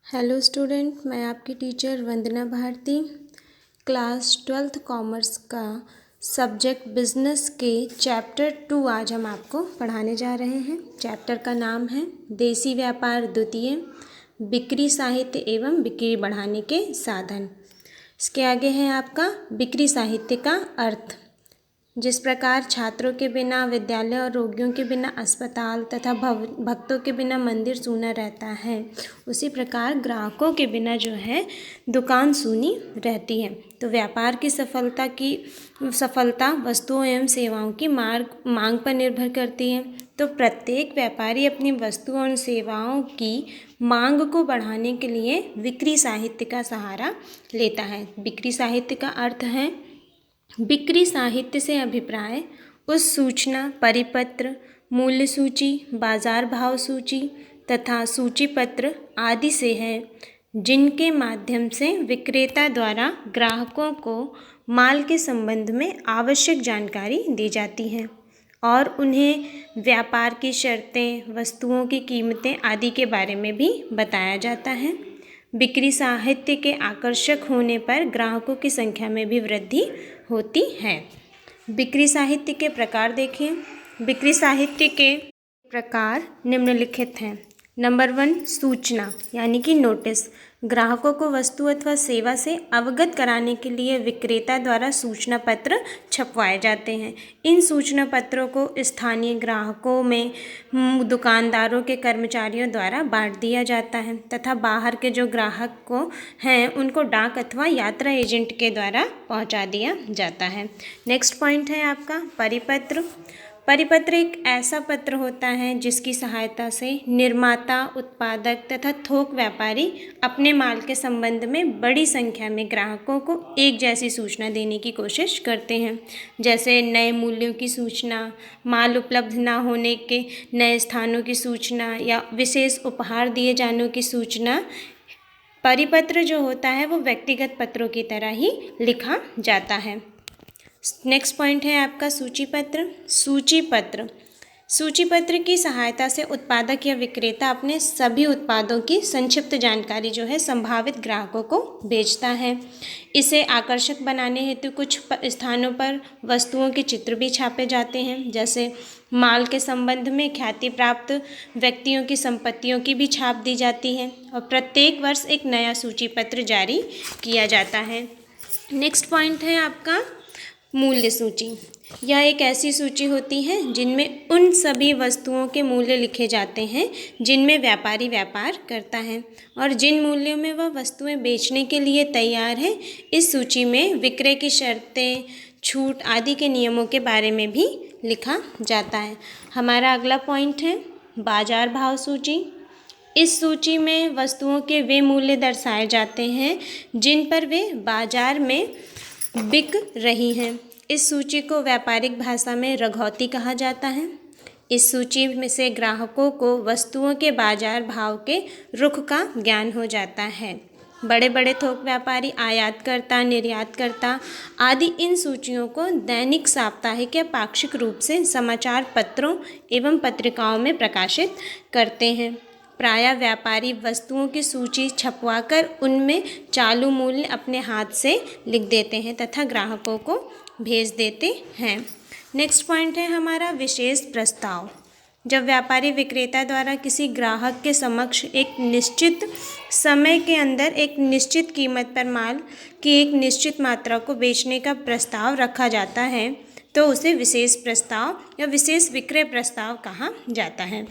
Hello student, मैं आपकी teacher वंदना Bharti. Class 12th commerce का सब्जेक्ट बिजनेस के चैप्टर 2 आज हम आपको पढ़ाने जा रहे हैं। चैप्टर का नाम है देसी व्यापार द्वितीय, बिक्री साहित्य एवं बिक्री बढ़ाने के साधन। इसके आगे है आपका बिक्री साहित्य का अर्थ। जिस प्रकार छात्रों के बिना विद्यालय और रोगियों के बिना अस्पताल तथा भक्तों के बिना मंदिर सूना रहता है, उसी प्रकार ग्राहकों के बिना जो है दुकान सूनी रहती है। तो व्यापार की सफलता वस्तुओं एवं सेवाओं की मांग पर निर्भर करती है। तो प्रत्येक व्यापारी अपनी वस्तुओं और सेवाओं की मांग को बढ़ाने के लिए बिक्री साहित्य का सहारा लेता है। बिक्री साहित्य का अर्थ है बिक्री साहित्य से अभिप्राय उस सूचना, परिपत्र, मूल्य सूची, बाजार भाव सूची तथा सूची पत्र आदि से है, जिनके माध्यम से विक्रेता द्वारा ग्राहकों को माल के संबंध में आवश्यक जानकारी दी जाती है और उन्हें व्यापार की शर्तें, वस्तुओं की कीमतें आदि के बारे में भी बताया जाता है। बिक्री साहित्य के आकर्षक होने पर ग्राहकों की संख्या में भी वृद्धि होती है। बिक्री साहित्य के प्रकार देखें। बिक्री साहित्य के प्रकार निम्नलिखित हैं। नंबर 1, सूचना यानी कि नोटिस। ग्राहकों को वस्तु अथवा सेवा से अवगत कराने के लिए विक्रेता द्वारा सूचना पत्र छपवाए जाते हैं। इन सूचना पत्रों को स्थानीय ग्राहकों में दुकानदारों के कर्मचारियों द्वारा बांट दिया जाता है तथा बाहर के जो ग्राहक को हैं उनको डाक अथवा यात्रा एजेंट के द्वारा पहुंचा दिया जाता है। नेक्स्ट पॉइंट है आपका परिपत्र। परिपत्र एक ऐसा पत्र होता है जिसकी सहायता से निर्माता, उत्पादक तथा थोक व्यापारी अपने माल के संबंध में बड़ी संख्या में ग्राहकों को एक जैसी सूचना देने की कोशिश करते हैं। जैसे नए मूल्यों की सूचना, माल उपलब्ध न होने के नए स्थानों की सूचना या विशेष उपहार दिए जाने की सूचना। परिपत्र जो होता है वो व्यक्तिगत पत्रों की तरह ही लिखा जाता है। नेक्स्ट पॉइंट है आपका सूचीपत्र। सूचीपत्र की सहायता से उत्पादक या विक्रेता अपने सभी उत्पादों की संक्षिप्त जानकारी जो है संभावित ग्राहकों को भेजता है। इसे आकर्षक बनाने हेतु कुछ स्थानों पर वस्तुओं के चित्र भी छापे जाते हैं। जैसे माल के संबंध में ख्याति प्राप्त व्यक्तियों की संपत्तियों की भी छाप दी जाती है और प्रत्येक वर्ष एक नया सूचीपत्र जारी किया जाता है। नेक्स्ट पॉइंट है आपका मूल्य सूची। यह एक ऐसी सूची होती है जिनमें उन सभी वस्तुओं के मूल्य लिखे जाते हैं जिनमें व्यापारी व्यापार करता है और जिन मूल्यों में वह वस्तुएं बेचने के लिए तैयार है। इस सूची में विक्रय की शर्तें, छूट आदि के नियमों के बारे में भी लिखा जाता है। हमारा अगला पॉइंट है बाजार भाव सूची। इस सूची में वस्तुओं के वे मूल्य दर्शाए जाते हैं जिन पर वे बाजार में बिक रही हैं। इस सूची को व्यापारिक भाषा में रघौती कहा जाता है। इस सूची में से ग्राहकों को वस्तुओं के बाजार भाव के रुख का ज्ञान हो जाता है। बड़े बड़े थोक व्यापारी, आयातकर्ता, निर्यातकर्ता आदि इन सूचियों को दैनिक, साप्ताहिक या पाक्षिक रूप से समाचार पत्रों एवं पत्रिकाओं में प्रकाशित करते हैं। प्रायः व्यापारी वस्तुओं की सूची छपवाकर उनमें चालू मूल्य अपने हाथ से लिख देते हैं तथा ग्राहकों को भेज देते हैं। नेक्स्ट पॉइंट है हमारा विशेष प्रस्ताव। जब व्यापारी विक्रेता द्वारा किसी ग्राहक के समक्ष एक निश्चित समय के अंदर एक निश्चित कीमत पर माल की एक निश्चित मात्रा को बेचने का प्रस्ताव रखा जाता है तो उसे विशेष प्रस्ताव या विशेष विक्रय प्रस्ताव कहा जाता है।